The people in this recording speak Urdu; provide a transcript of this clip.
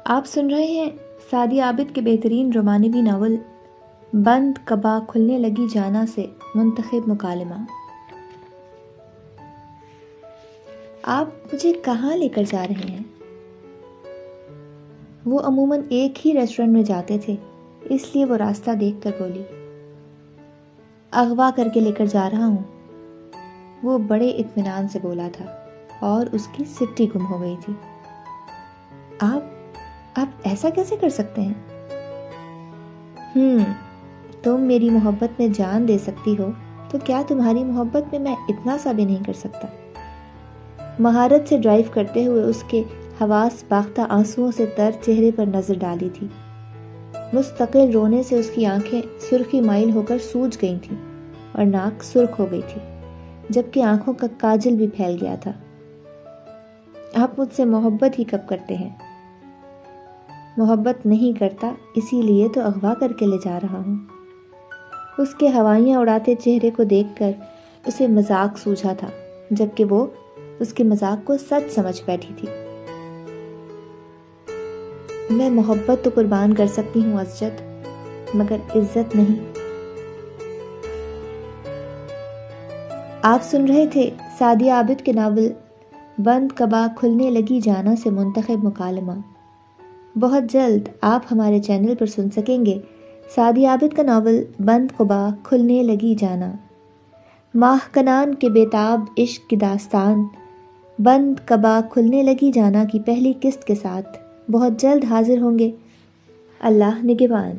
آپ سن رہے ہیں سعدیہ عابد کے بہترین رومانوی ناول بند کبا کھلنے لگی جانا سے منتخب مکالمہ۔ آپ مجھے کہاں لے کر جا رہے ہیں؟ وہ عموماً ایک ہی ریسٹورنٹ میں جاتے تھے، اس لیے وہ راستہ دیکھ کر بولی۔ اغوا کر کے لے کر جا رہا ہوں، وہ بڑے اطمینان سے بولا تھا اور اس کی سٹی گم ہو گئی تھی۔ آپ ایسا کیسے کر سکتے ہیں؟ تم میری محبت میں جان دے سکتی ہو تو کیا تمہاری محبت میں اتنا سا بھی نہیں کر سکتا؟ مہارت سے ڈرائیو کرتے ہوئے اس کے حواس باختہ آنسوؤں سے تر چہرے پر نظر ڈالی تھی۔ مستقل رونے سے اس کی آنکھیں سرخی مائل ہو کر سوج گئی تھیں اور ناک سرخ ہو گئی تھی، جبکہ آنکھوں کا کاجل بھی پھیل گیا تھا۔ آپ مجھ سے محبت ہی کب کرتے ہیں؟ محبت نہیں کرتا، اسی لیے تو اغوا کر کے لے جا رہا ہوں۔ اس کے ہوائیاں اڑاتے چہرے کو دیکھ کر اسے مذاق سوجھا تھا، جبکہ وہ اس کے مذاق کو سچ سمجھ بیٹھی تھی۔ میں محبت تو قربان کر سکتی ہوں اسجد، مگر عزت نہیں۔ آپ سن رہے تھے سعدیہ عابد کے ناول بند کبا کھلنے لگی جانا سے منتخب مکالمہ۔ بہت جلد آپ ہمارے چینل پر سن سکیں گے سعدیہ عابد کا ناول بند کبا کھلنے لگی جانا۔ ماہ کنان کے بےتاب عشق کی داستان بند کبا کھلنے لگی جانا کی پہلی قسط کے ساتھ بہت جلد حاضر ہوں گے۔ اللہ نگہبان۔